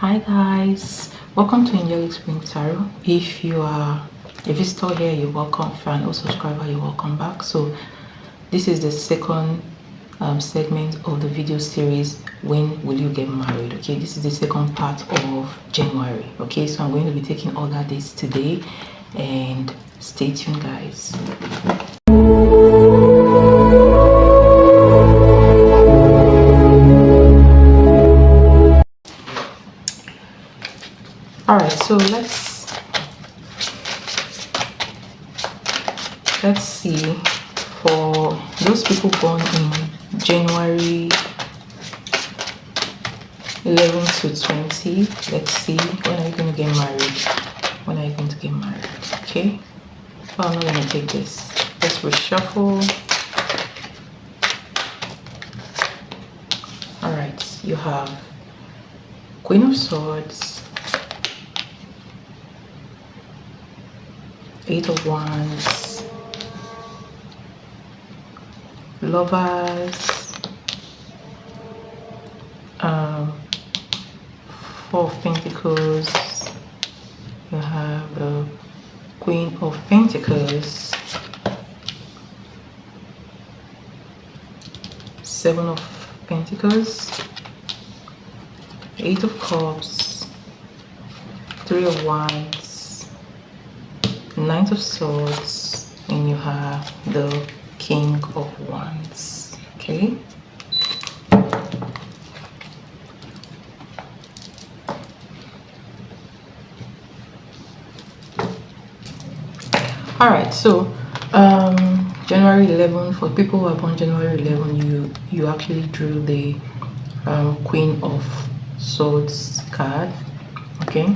Hi guys, welcome to Angelic Spring Tarot. If you are a visitor here, you're welcome. If you're an old subscriber, you're welcome back. So this is the second segment of the video series, When Will You Get Married? Okay, this is the second part of January. Okay, so I'm going to be taking all that dates today, and stay tuned guys. All right, so let's see for those people born in January 11 to 20. Let's see, when are you going to get married? When are you going to get married? Okay, well, I'm not going to take this. Let's reshuffle. All right, you have Queen of Swords, Eight of Wands, Lovers, Four of Pentacles, you have the Queen of Pentacles, Seven of Pentacles, Eight of Cups, Three of Wands, Knight of Swords, and you have the King of Wands. Okay, all right, so January 11, for people who are born January 11, you actually drew the Queen of Swords card. Okay,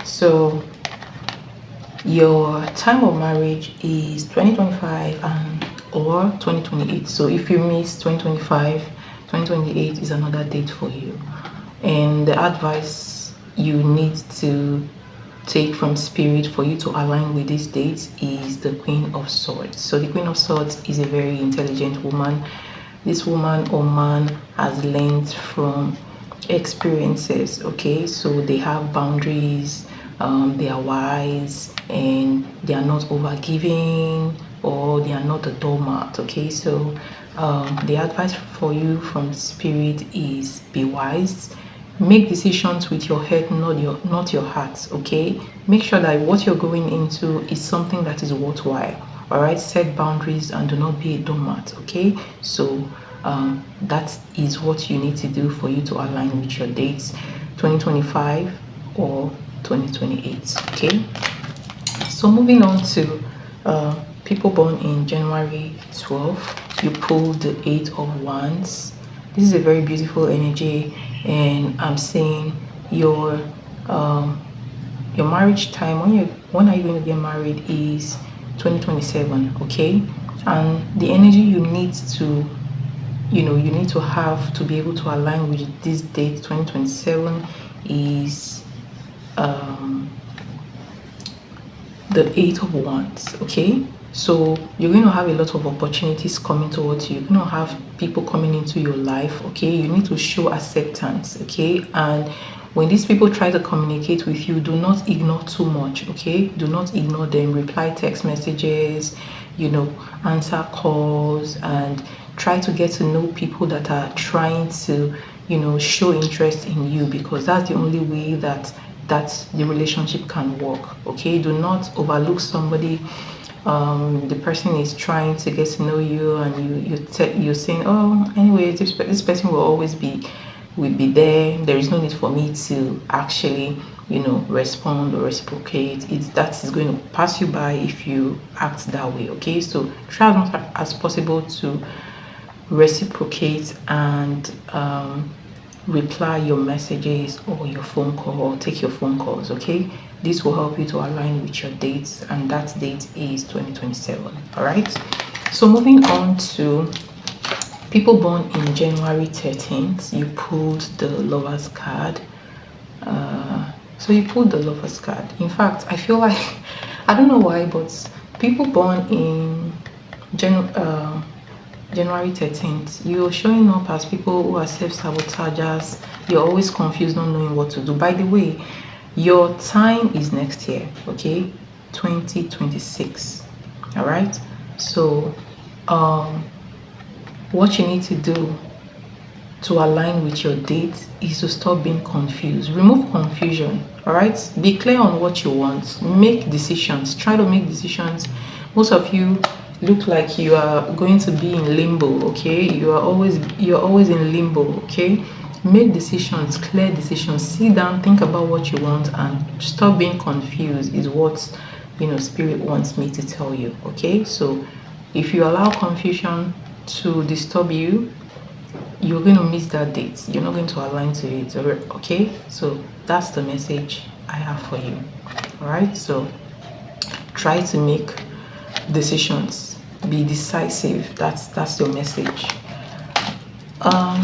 so your time of marriage is 2025 and or 2028. So if you miss 2025, 2028 is another date for you. And the advice you need to take from spirit for you to align with these dates is the Queen of Swords. So the Queen of Swords is a very intelligent woman. This woman or man has learned from experiences. Okay, so they have boundaries, they are wise, and they are not overgiving, or they are not a doormat. Okay, so the advice for you from spirit is be wise. Make decisions with your head, not your heart. Okay, make sure that what you're going into is something that is worthwhile. All right, set boundaries and do not be a doormat. Okay, so that is what you need to do for you to align with your dates, 2025 or 2028. Okay, so moving on to people born in January 12, you pulled the Eight of Wands. This is a very beautiful energy, and I'm saying your marriage time, when are you going to get married, is 2027. Okay, and the energy you need to have to be able to align with this date, 2027, is the Eight of Wands. Okay, so you're going to have a lot of opportunities coming towards you. You're going to have people coming into your life. Okay, you need to show acceptance. Okay, and when these people try to communicate with you, do not ignore too much. Okay, do not ignore them. Reply text messages, answer calls, and try to get to know people that are trying to show interest in you, because that's the only way that the relationship can work. Okay, do not overlook somebody. The person is trying to get to know you, and you're saying, oh, anyway, this person will always be there is no need for me to actually respond or reciprocate. That is going to pass you by if you act that way. Okay, so try as much as possible to reciprocate and reply your messages or your phone call, or take your phone calls. Okay, this will help you to align with your dates, and that date is 2027. All right, so moving on to people born in January 13th, you pulled the Lovers card. So you pulled the Lovers card. In fact, I feel like I don't know why, but people born in January 13th, you're showing up as people who are self-sabotagers. You're always confused, not knowing what to do. By the way, your time is next year, okay? 2026. All right? So, what you need to do to align with your date is to stop being confused. Remove confusion. All right? Be clear on what you want. Make decisions. Try to make decisions. Most of you look like you are going to be in limbo, okay? You're always in limbo, okay? Make decisions, clear decisions. Sit down, think about what you want, and stop being confused is what spirit wants me to tell you, okay? So if you allow confusion to disturb you, you're going to miss that date. You're not going to align to it, okay? So that's the message I have for you. All right, so try to make decisions, be decisive. That's your message.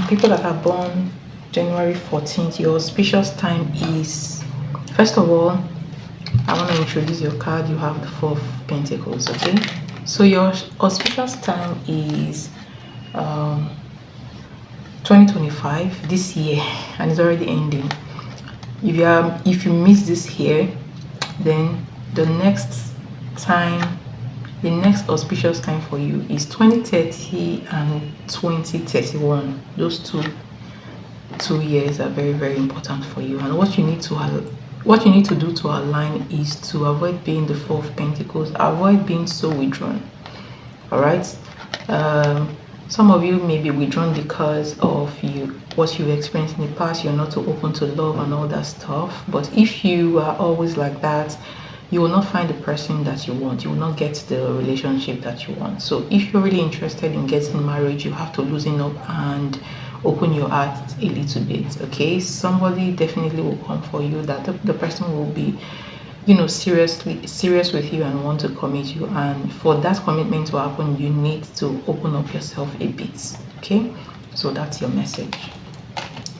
People that are born January 14th, your auspicious time is, first of all, I want to introduce your card. You have the Four of Pentacles, okay? So your auspicious time is 2025, this year, and it's already ending. If you miss this year, then the next auspicious time for you is 2030 and 2031. Those two years are very, very important for you. And what you need to do to align is to avoid being the Four of Pentacles. Avoid being so withdrawn. All right. Some of you may be withdrawn because of what you've experienced in the past. You're not too open to love and all that stuff. But if you are always like that, you will not find the person that you want. You will not get the relationship that you want. So if you're really interested in getting married, you have to loosen up and open your heart a little bit, okay? Somebody definitely will come for you, that the person will be serious with you and want to commit you. And for that commitment to happen, you need to open up yourself a bit, okay? So that's your message.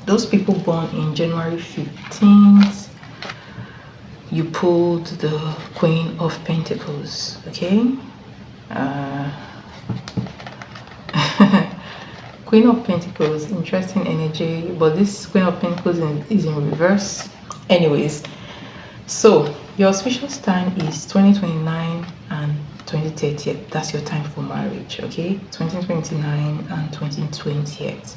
Those people born in January 15th, you pulled the Queen of Pentacles, okay? Queen of Pentacles, interesting energy, but this Queen of Pentacles is in reverse. Anyways, so your auspicious time is 2029 and 2030. That's your time for marriage, okay? 2029 and 2028.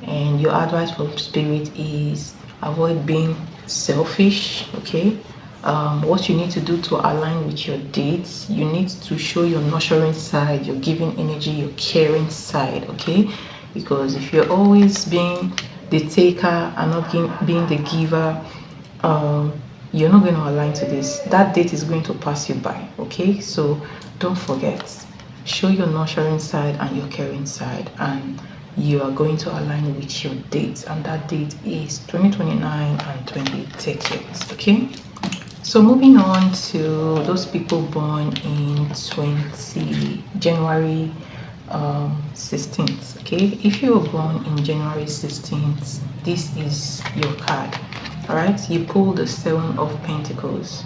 And your advice from spirit is avoid being selfish, okay? What you need to do to align with your dates, you need to show your nurturing side, your giving energy, your caring side, okay? Because if you're always being the taker and not being the giver, you're not going to align to this. That date is going to pass you by, okay? So don't forget, show your nurturing side and your caring side, and you are going to align with your date, and that date is 2029 and 2030, okay? So moving on to those people born in January 16th, okay? If you were born in January 16th, this is your card. All right, you pull the Seven of Pentacles.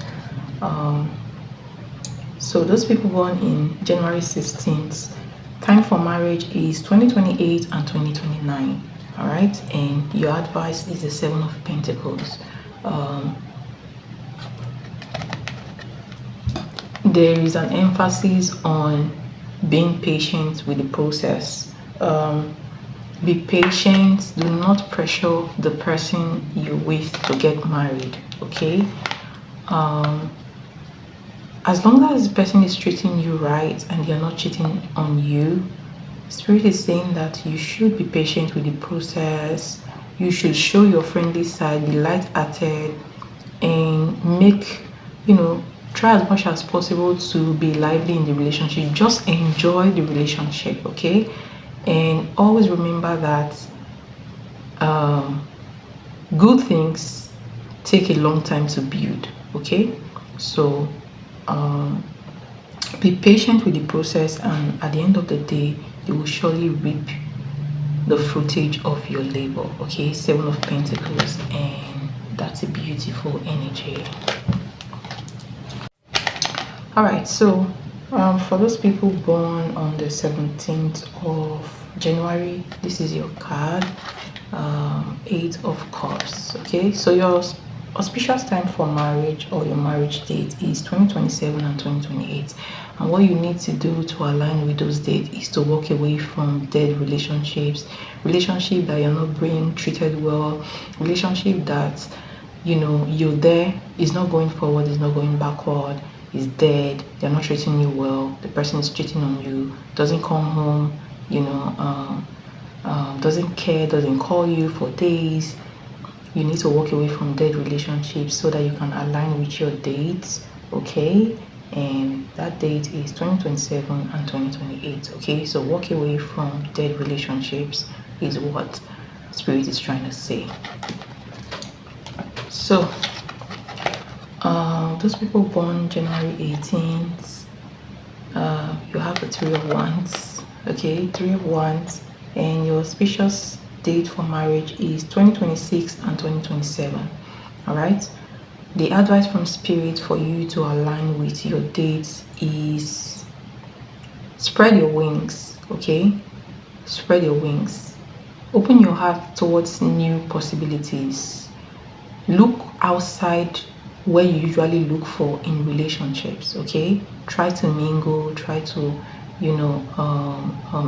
So those people born in January 16th, time for marriage is 2028 and 2029. All right, and your advice is the Seven of Pentacles. There is an emphasis on being patient with the process. Be patient. Do not pressure the person you're with to get married, okay? As long as the person is treating you right and they're not cheating on you, Spirit is saying that you should be patient with the process. You should show your friendly side, be light-hearted, and try as much as possible to be lively in the relationship. Just enjoy the relationship, okay? And always remember that good things take a long time to build, okay? So be patient with the process, and at the end of the day, you will surely reap the fruitage of your labor, okay? Seven of Pentacles, and that's a beautiful energy. All right, so For those people born on the 17th of January, this is your card. Eight of Cups. Okay, so your auspicious time for marriage or your marriage date is 2027 and 2028. And what you need to do to align with those dates is to walk away from dead relationships, relationship that you're not being treated well, relationship that you're there, is not going forward, is not going backward, is dead, they're not treating you well, the person is cheating on you, doesn't come home, doesn't care, doesn't call you for days. You need to walk away from dead relationships so that you can align with your dates, okay? And that date is 2027 and 2028, okay? So walk away from dead relationships is what Spirit is trying to say. So those people born January 18th, you have the Three of Wands, okay? Three of Wands, and your auspicious date for marriage is 2026 and 2027. All right, the advice from Spirit for you to align with your dates is spread your wings. Okay, spread your wings, open your heart towards new possibilities, look outside where you usually look for in relationships. Okay, try to mingle, try to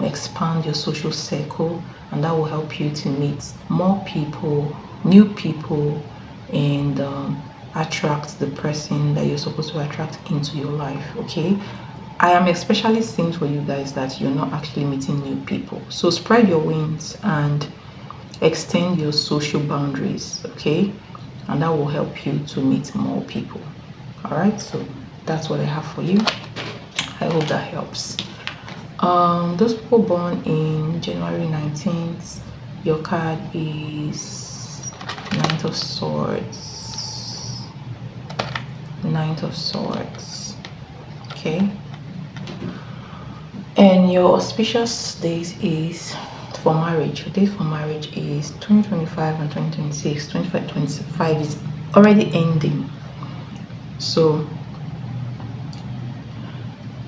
expand your social circle, and that will help you to meet more people, new people, and attract the person that you're supposed to attract into your life. Okay, I am especially seeing for you guys that you're not actually meeting new people, so spread your wings and extend your social boundaries. Okay, and that will help you to meet more people. All right, so that's what I have for you. I hope that helps. Those people born in January 19th, your card is Knight of Swords. Knight of Swords. Okay. And your auspicious days is for marriage. Your date for marriage is 2025 and 2026. 2025 is already ending. So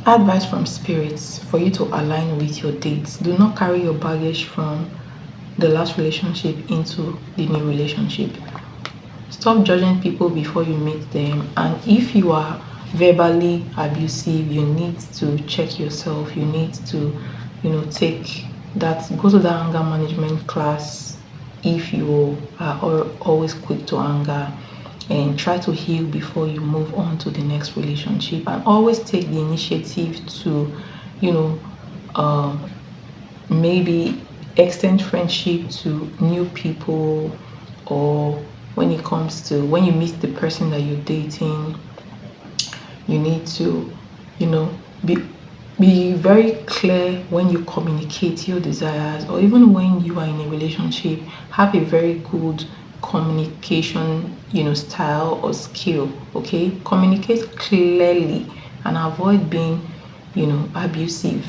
advice from spirits for you to align with your dates. Do not carry your baggage from the last relationship into the new relationship. Stop judging people before you meet them, and if you are verbally abusive, you need to check yourself. You need to take that, go to the anger management class if you are always quick to anger, and try to heal before you move on to the next relationship, and always take the initiative to maybe extend friendship to new people, or when it comes to when you meet the person that you're dating, you need to be very clear when you communicate your desires, or even when you are in a relationship, have a very good communication style or skill. Okay, communicate clearly and avoid being abusive.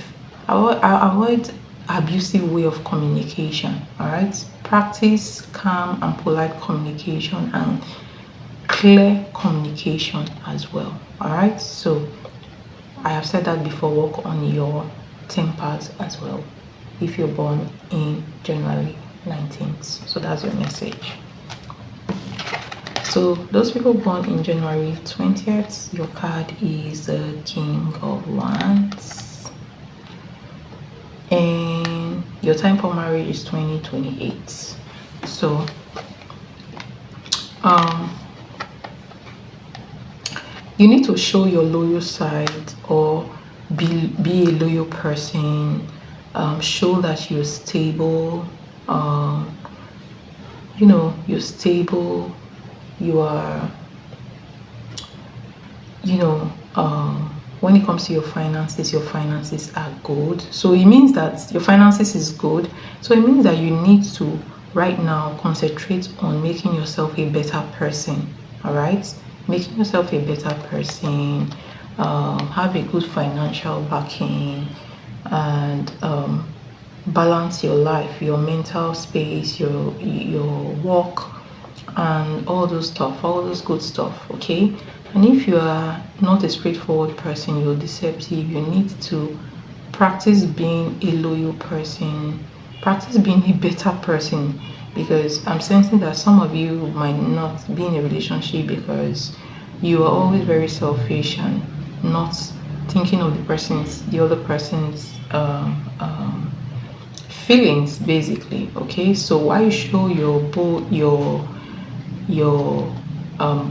Avoid abusive way of communication. All right, practice calm and polite communication and clear communication as well. All right, so I have said that before. Work on your tempers as well if you're born in January 19th. So that's your message. So those people born in January 20th, your card is the King of Wands, and your time for marriage is 2028. So you need to show your loyal side, or be a loyal person. Show that you're stable. You're stable. You are when it comes to your finances are good. So it means that your finances is good. So it means that you need to right now concentrate on making yourself a better person. All right, making yourself a better person, have a good financial backing, and balance your life, your mental space, your work, and all those stuff, all those good stuff, okay? And if you are not a straightforward person, you're deceptive, you need to practice being a loyal person, practice being a better person, because I'm sensing that some of you might not be in a relationship because you are always very selfish and not thinking of the other person's feelings, basically. Okay, so while you show your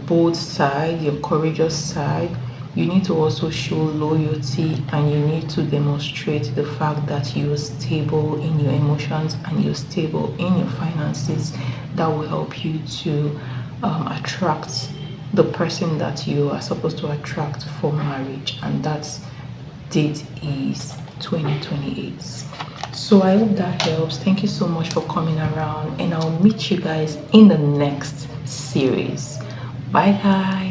bold side, your courageous side, you need to also show loyalty, and you need to demonstrate the fact that you're stable in your emotions and you're stable in your finances. That will help you to attract the person that you are supposed to attract for marriage, and that date is 2028. So I hope that helps. Thank you so much for coming around, and I'll meet you guys in the next series. Bye guys.